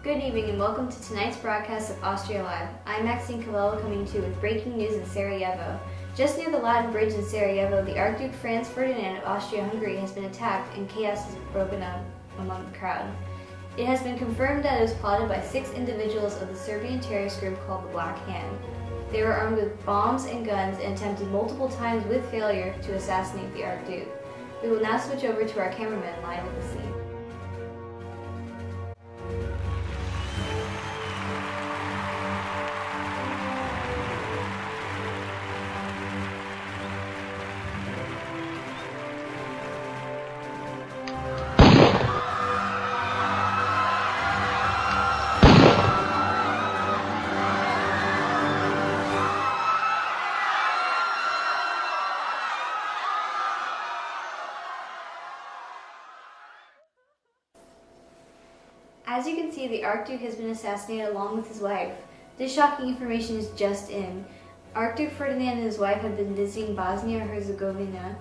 Good evening and welcome to tonight's broadcast of Austria Live. I'm Maxine Cavello coming to you with breaking news in Sarajevo. Just near the Latin Bridge in Sarajevo, the Archduke Franz Ferdinand of Austria-Hungary has been attacked and chaos has broken out among the crowd. It has been confirmed that it was plotted by 6 individuals of the Serbian terrorist group called the Black Hand. They were armed with bombs and guns and attempted multiple times with failure to assassinate the Archduke. We will now switch over to our cameraman live at the scene. As you can see, the Archduke has been assassinated along with his wife. This shocking information is just in. Archduke Ferdinand and his wife have been visiting Bosnia-Herzegovina,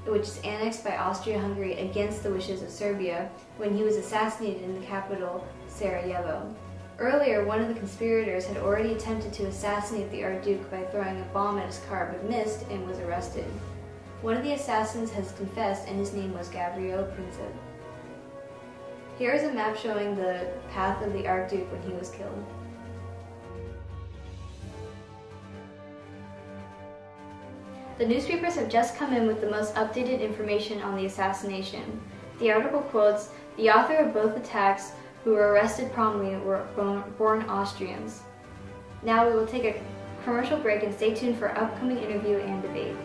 which is annexed by Austria-Hungary against the wishes of Serbia, when he was assassinated in the capital, Sarajevo. Earlier, one of the conspirators had already attempted to assassinate the Archduke by throwing a bomb at his car but missed and was arrested. One of the assassins has confessed and his name was Gavrilo Princip. Here is a map showing the path of the Archduke when he was killed. The newspapers have just come in with the most updated information on the assassination. The article quotes, "The author of both attacks, who were arrested promptly, were born Austrians." Now we will take a commercial break and stay tuned for upcoming interview and debate.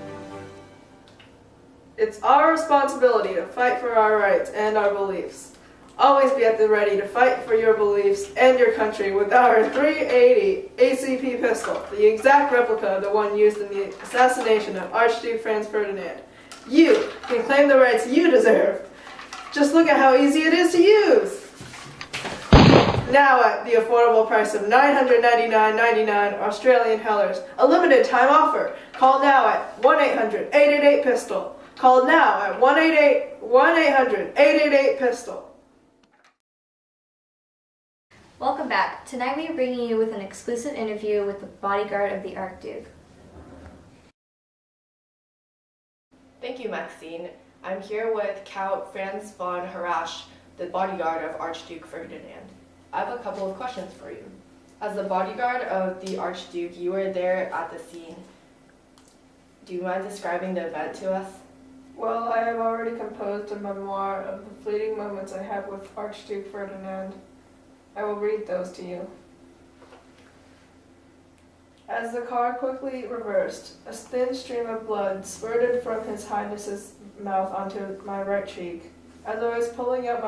It's our responsibility to fight for our rights and our beliefs. Always be at the ready to fight for your beliefs and your country with our 380 ACP pistol, the exact replica of the one used in the assassination of Archduke Franz Ferdinand. You can claim the rights you deserve. Just look at how easy it is to use. Now at the affordable price of $999.99 Australian dollars, a limited time offer. Call now at 1-800-888-PISTOL. Call now at 1-800-888-PISTOL. Welcome back. Tonight we are bringing you with an exclusive interview with the bodyguard of the Archduke. Thank you, Maxine. I'm here with Count Franz von Harasch, the bodyguard of Archduke Ferdinand. I have a couple of questions for you. As the bodyguard of the Archduke, you were there at the scene. Do you mind describing the event to us? Well, I have already composed a memoir of the fleeting moments I had with Archduke Ferdinand. I will read those to you. As the car quickly reversed, a thin stream of blood spurted from His Highness's mouth onto my right cheek. As I was pulling out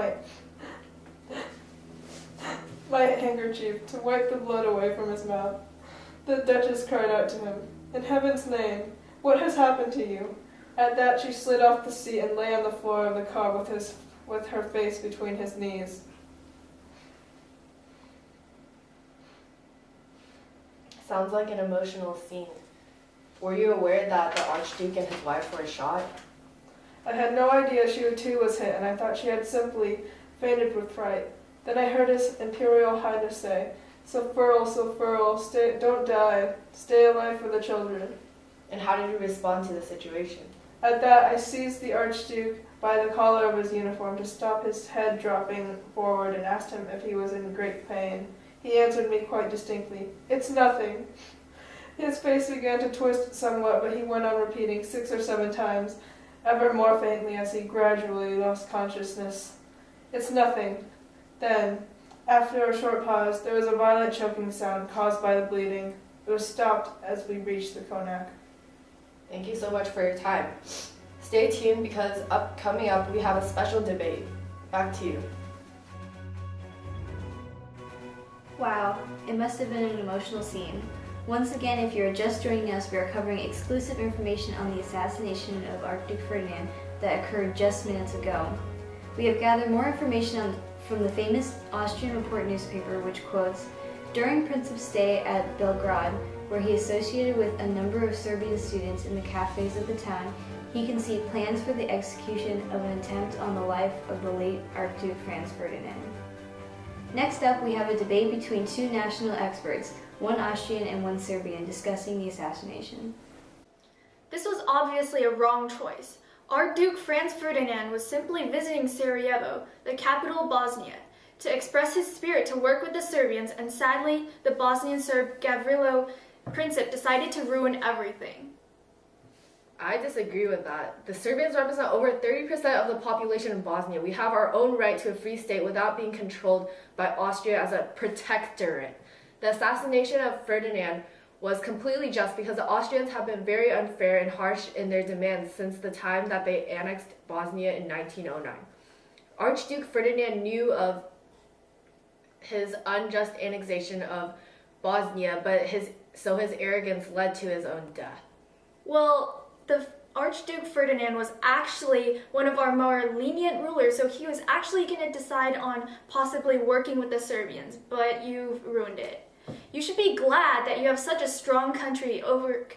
my handkerchief to wipe the blood away from his mouth, the Duchess cried out to him, "In heaven's name, what has happened to you?" At that, she slid off the seat and lay on the floor of the car with her face between his knees. Sounds like an emotional scene. Were you aware that the Archduke and his wife were shot? I had no idea she too was hit, and I thought she had simply fainted with fright. Then I heard His Imperial Highness say, so furl, don't die, stay alive for the children." And how did you respond to the situation? At that, I seized the Archduke by the collar of his uniform to stop his head dropping forward and asked him if he was in great pain. He answered me quite distinctly, "It's nothing." His face began to twist somewhat, but he went on repeating 6 or 7 times, ever more faintly as he gradually lost consciousness, "It's nothing." Then, after a short pause, there was a violent choking sound caused by the bleeding. It was stopped as we reached the Konak. Thank you so much for your time. Stay tuned because coming up we have a special debate. Back to you. Wow, it must have been an emotional scene. Once again, if you're just joining us, we are covering exclusive information on the assassination of Archduke Ferdinand that occurred just minutes ago. We have gathered more information from the famous Austrian Report newspaper, which quotes, "During Princip's stay at Belgrade, where he associated with a number of Serbian students in the cafes of the town, he conceived plans for the execution of an attempt on the life of the late Archduke Franz Ferdinand. Next up, we have a debate between two national experts, one Austrian and one Serbian, discussing the assassination. This was obviously a wrong choice. Archduke Franz Ferdinand was simply visiting Sarajevo, the capital of Bosnia, to express his spirit to work with the Serbians, and sadly, the Bosnian Serb Gavrilo Princip decided to ruin everything. I disagree with that. The Serbians represent over 30% of the population in Bosnia. We have our own right to a free state without being controlled by Austria as a protectorate. The assassination of Ferdinand was completely just because the Austrians have been very unfair and harsh in their demands since the time that they annexed Bosnia in 1909. Archduke Ferdinand knew of his unjust annexation of Bosnia, but his arrogance led to his own death. Well, the Archduke Ferdinand was actually one of our more lenient rulers, so he was actually going to decide on possibly working with the Serbians, but you've ruined it. You should be glad that you have such a strong country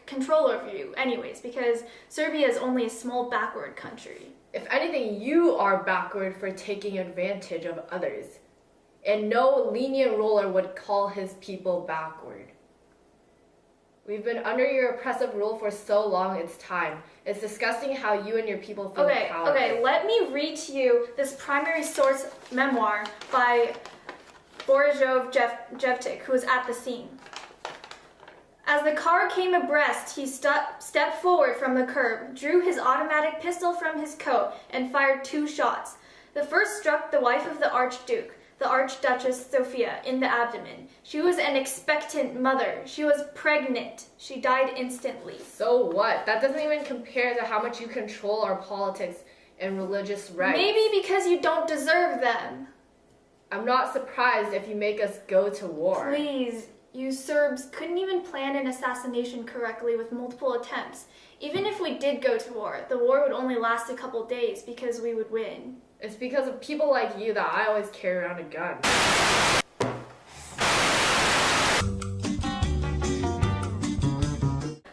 control over you anyways, because Serbia is only a small backward country. If anything, you are backward for taking advantage of others. And no lenient ruler would call his people backward. We've been under your oppressive rule for so long, it's time. It's disgusting how you and your people feel powerless. Okay, let me read to you this primary source memoir by Borisov Jevtik, who was at the scene. As the car came abreast, he stepped forward from the curb, drew his automatic pistol from his coat, and fired 2 shots. The first struck the wife of the Archduke, the Archduchess Sophia, in the abdomen. She was an expectant mother. She was pregnant. She died instantly. So what? That doesn't even compare to how much you control our politics and religious rights. Maybe because you don't deserve them. I'm not surprised if you make us go to war. Please, you Serbs couldn't even plan an assassination correctly with multiple attempts. Even if we did go to war, the war would only last a couple days because we would win. It's because of people like you that I always carry around a gun.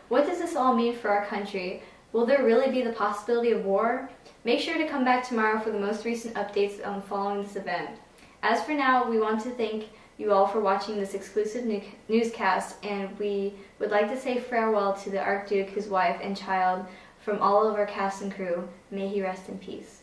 What does this all mean for our country? Will there really be the possibility of war? Make sure to come back tomorrow for the most recent updates on following this event. As for now, we want to thank you all for watching this exclusive newscast, and we would like to say farewell to the Archduke, his wife, and child from all of our cast and crew. May he rest in peace.